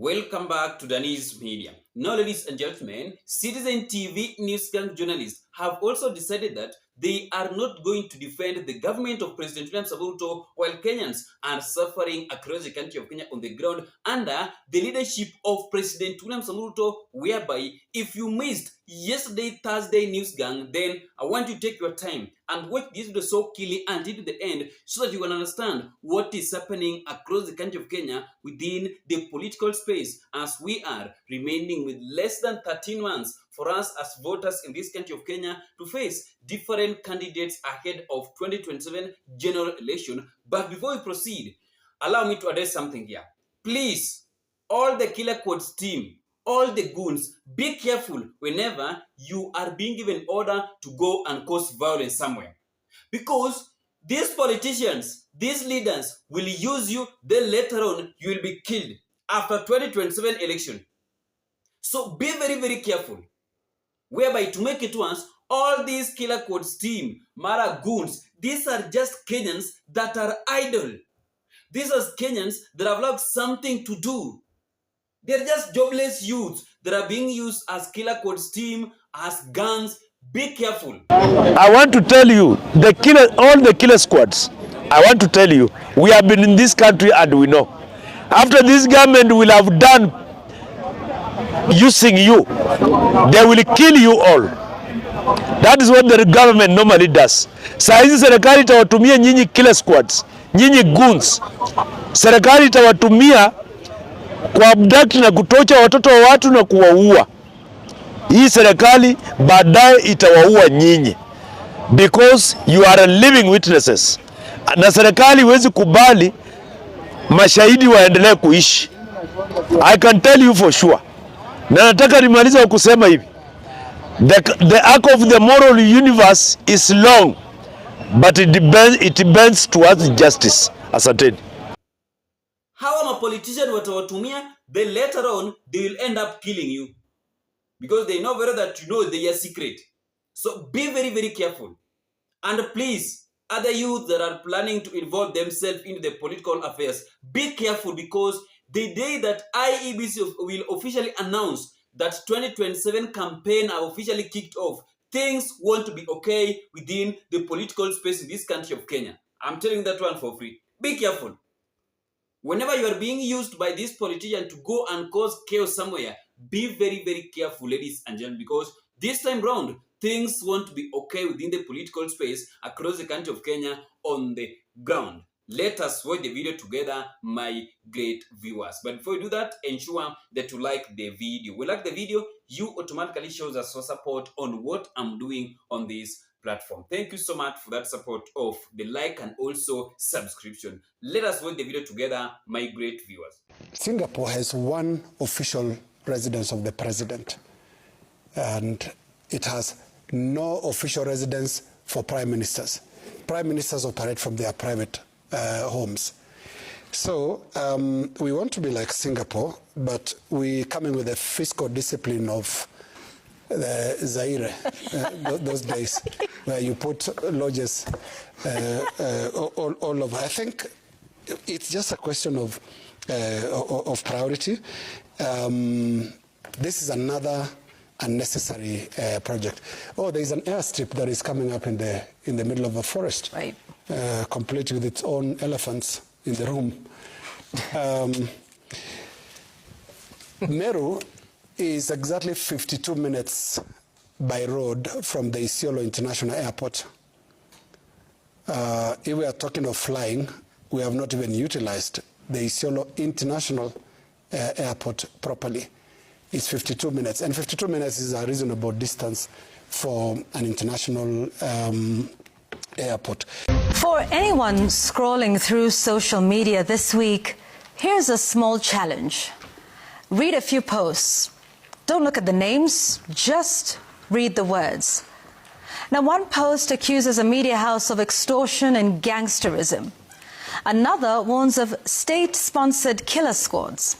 Welcome back to Danny's Media. Now, ladies and gentlemen, Citizen TV news gang journalists have also decided that they are not going to defend the government of President William Ruto while Kenyans are suffering across the country of Kenya on the ground under the leadership of President William Ruto, whereby if you missed yesterday Thursday news gang, then I want you to take your time and watch this video so clearly until the end so that you can understand what is happening across the country of Kenya within the political space, as we are remaining with less than 13 months for us as voters in this country of Kenya to face different candidates ahead of 2027 general election. But before we proceed, allow me to address something here. Please, all the Killer Quads team, all the goons, be careful whenever you are being given order to go and cause violence somewhere. Because these politicians, these leaders will use you, then later on you will be killed after 2027 election. So be very, very careful. Whereby to make it once, all these Killer Quads team, Mara goons, these are just Kenyans that are idle. These are Kenyans that have lost something to do. They're just jobless youths that are being used as Killer Quads team, as guns. Be careful. I want to tell you, all the killer squads, I want to tell you, we have been in this country and we know. After this government will have done using you, they will kill you all. That is what the government normally does. Saa hizi serikali itawatumia nyinyi killer squads, nyinyi goons. Serikali itawatumia kwa abduct na kutocha watoto wa watu na kuwaua. Hii serikali baadaye itawaua nyinyi because you are living witnesses. Na serikali huwezi kubali mashahidi waendelee kuishi. I can tell you for sure. Na nataka nimaliza kusema hivi. The arc of the moral universe is long, but it bends towards justice. Asanteni. Hawa mapolitician watawatumia, then later on they will end up killing you. Because they know very that you know they are secret. So be very, very careful. And please, other youth that are planning to involve themselves into the political affairs, be careful, because the day that IEBC will officially announce that 2027 campaign are officially kicked off, things want to be okay within the political space in this country of Kenya. I'm telling that one for free. Be careful. Whenever you are being used by this politician to go and cause chaos somewhere, be very, very careful, ladies and gentlemen, because this time round, things won't be okay within the political space across the country of Kenya on the ground. Let us watch the video together, my great viewers. But before we do that, ensure that you like the video. We like the video, you automatically shows us your support on what I'm doing on this platform. Thank you so much for that support of the like and also subscription. Let us watch the video together, my great viewers. Singapore has one official residence of the president, and it has no official residence for prime ministers. Prime ministers operate from their private homes. So we want to be like Singapore, but we're coming with a fiscal discipline of Zaire, those days, where you put lodges all over. I think it's just a question of priority. This is another unnecessary project. Oh, there is an airstrip that is coming up in the middle of a forest, right? Complete with its own elephants in the room. Meru is exactly 52 minutes by road from the Isiolo International Airport. If we are talking of flying, we have not even utilized the Isiolo International Airport properly. It's 52 minutes, and 52 minutes is a reasonable distance for an international airport. For anyone scrolling through social media this week, here's a small challenge. Read a few posts. Don't look at the names, just read the words. Now, one post accuses a media house of extortion and gangsterism. Another warns of state-sponsored killer squads.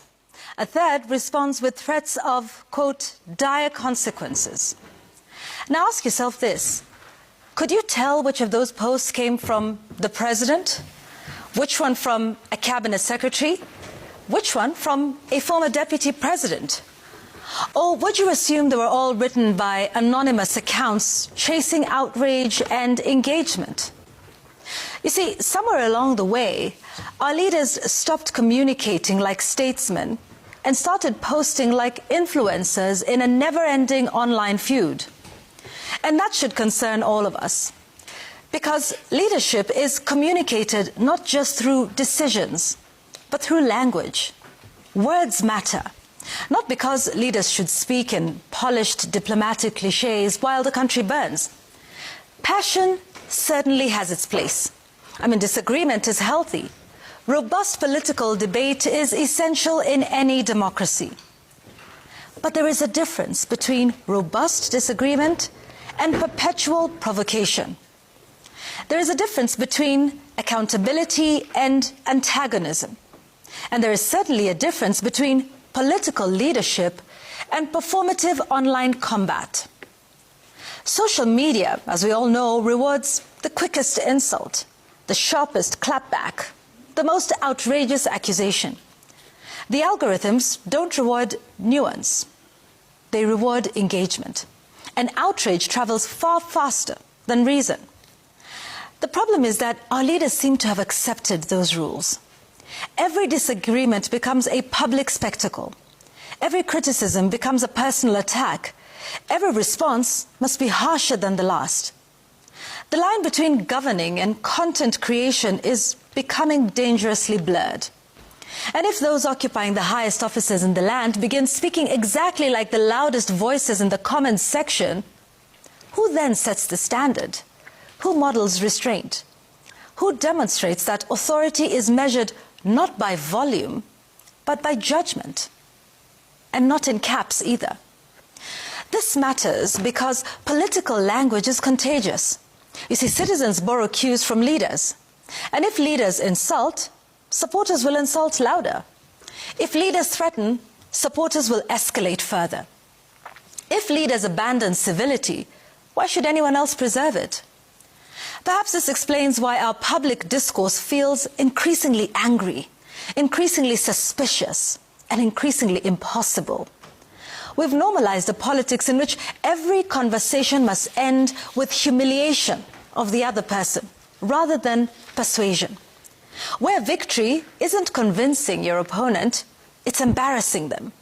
A third responds with threats of, quote, dire consequences. Now ask yourself this. Could you tell which of those posts came from the president? Which one from a cabinet secretary? Which one? From a former deputy president? Or would you assume they were all written by anonymous accounts chasing outrage and engagement? You see, somewhere along the way, our leaders stopped communicating like statesmen and started posting like influencers in a never-ending online feud. And that should concern all of us, because leadership is communicated not just through decisions, but through language. Words matter, not because leaders should speak in polished diplomatic cliches while the country burns. Passion certainly has its place. I mean, disagreement is healthy. Robust political debate is essential in any democracy. But there is a difference between robust disagreement and perpetual provocation. There is a difference between accountability and antagonism. And there is certainly a difference between political leadership and performative online combat. Social media, as we all know, rewards the quickest insult, the sharpest clapback, the most outrageous accusation. The algorithms don't reward nuance. They reward engagement. And outrage travels far faster than reason. The problem is that our leaders seem to have accepted those rules. Every disagreement becomes a public spectacle. Every criticism becomes a personal attack. Every response must be harsher than the last. The line between governing and content creation is becoming dangerously blurred. And if those occupying the highest offices in the land begin speaking exactly like the loudest voices in the comments section, who then sets the standard? Who models restraint? Who demonstrates that authority is measured not by volume, but by judgment? And not in caps either. This matters because political language is contagious. You see, citizens borrow cues from leaders. And if leaders insult, supporters will insult louder. If leaders threaten, supporters will escalate further. If leaders abandon civility, why should anyone else preserve it? Perhaps this explains why our public discourse feels increasingly angry, increasingly suspicious, and increasingly impossible. We've normalized a politics in which every conversation must end with humiliation of the other person, rather than persuasion. Where victory isn't convincing your opponent, it's embarrassing them.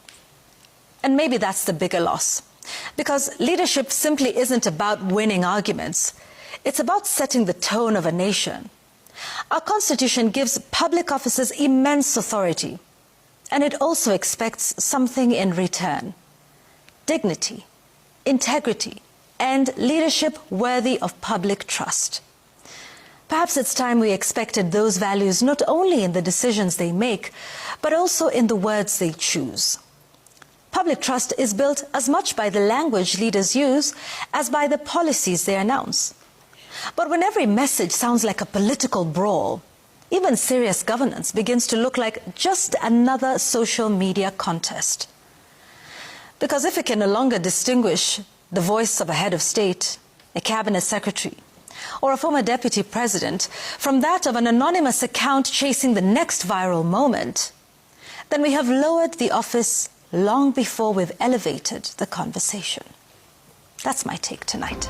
And maybe that's the bigger loss. Because leadership simply isn't about winning arguments. It's about setting the tone of a nation. Our Constitution gives public officers immense authority. And it also expects something in return. Dignity, integrity, and leadership worthy of public trust. Perhaps it's time we expected those values not only in the decisions they make, but also in the words they choose. Public trust is built as much by the language leaders use as by the policies they announce. But when every message sounds like a political brawl, even serious governance begins to look like just another social media contest. Because if we can no longer distinguish the voice of a head of state, a cabinet secretary, or a former deputy president from that of an anonymous account chasing the next viral moment, then we have lowered the office long before we've elevated the conversation. That's my take tonight.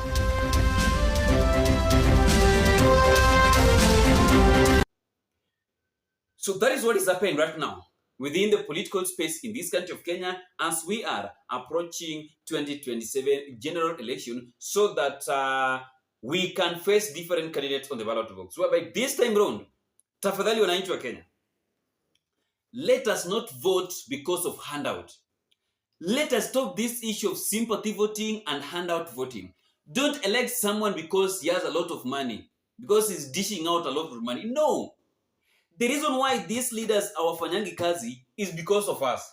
So that is what is happening right now within the political space in this country of Kenya as we are approaching 2027 general election, so that we can face different candidates on the ballot box. Whereby this time round, tafadhali wananchi wa Kenya, let us not vote because of handout. Let us stop this issue of sympathy voting and handout voting. Don't elect someone because he has a lot of money, because he's dishing out a lot of money. No. The reason why these leaders are wafanyangi kazi is because of us.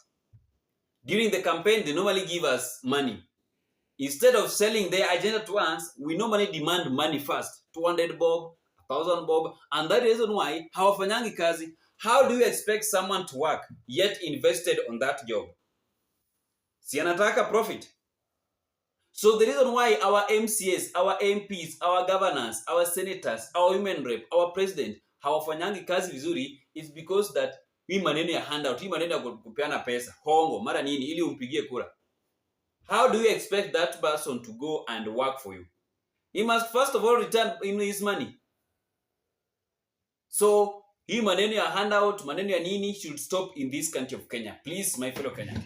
During the campaign, they normally give us money. Instead of selling their agenda to us, we normally demand money first. 200 bob, 1,000 bob. And that is the reason why hawafanyangi kazi. How do you expect someone to work yet invested on that job? Si anataka profit. So the reason why our MCAs, our MPs, our governors, our senators, our women rep, our president hawafanyangi kazi vizuri is because that hii maneno ya handout, hii maneno ya kupeana pesa, hongo, mara nini ili umpigie kura. How do you expect that person to go and work for you? He must first of all return in his money. So hii maneno ya handout, maneno ya nini should stop in this country of Kenya. Please, my fellow Kenyans,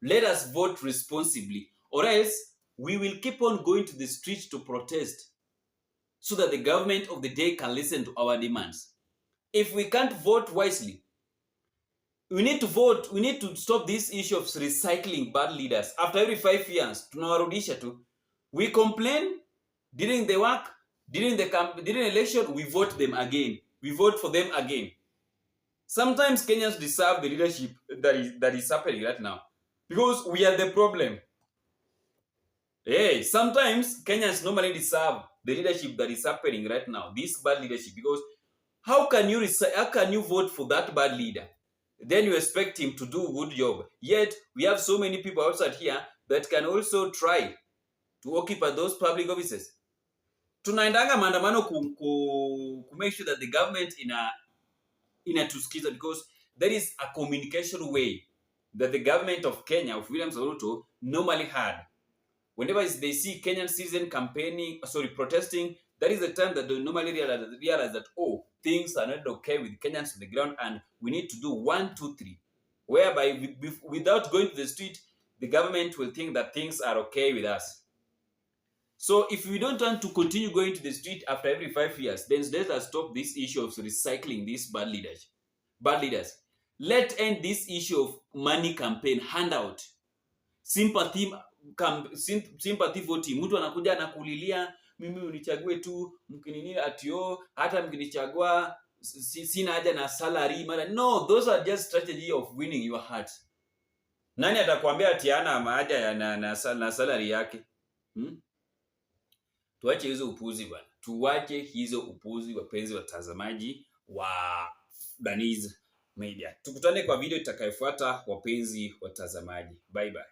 let us vote responsibly, or else we will keep on going to the streets to protest so that the government of the day can listen to our demands. If we can't vote wisely, we need to vote. We need to stop this issue of recycling bad leaders. After every 5 years, tunawarudisha tu. We complain during the work, during election, we vote them again. We vote for them again. Sometimes Kenyans deserve the leadership that is happening right now, because we are the problem. Hey, sometimes Kenyans normally deserve the leadership that is happening right now, this bad leadership, because how can you vote for that bad leader? Then you expect him to do a good job. Yet, we have so many people outside here that can also try to occupy those public offices. Tunaendanga maandamano ku make sure that the government inatusikiza, because there is a communication way that the government of Kenya, of William Ruto, normally had. Whenever they see Kenyan citizen protesting, that is the time that they normally realize that, oh, things are not okay with Kenyans on the ground and we need to do 1, 2, 3. Whereby, without going to the street, the government will think that things are okay with us. So if we don't want to continue going to the street after every 5 years, then let us stop this issue of recycling these bad leaders. Let's end this issue of money campaign, handout, sympathy voting. Mtu anakuja anakulilia, mimi unichague tu, mkinini atio, hata mkinichagua sina haja na salary. No, those are just strategy of winning your heart. Nani atakwambia ati ana haja na salary yake? Tuache hizo upuzi bwana. Tuache hizo upuzi, wapenzi watazamaji wa Daniz Media. Tukutane kwa video itakayofuata, wapenzi watazamaji. Bye bye.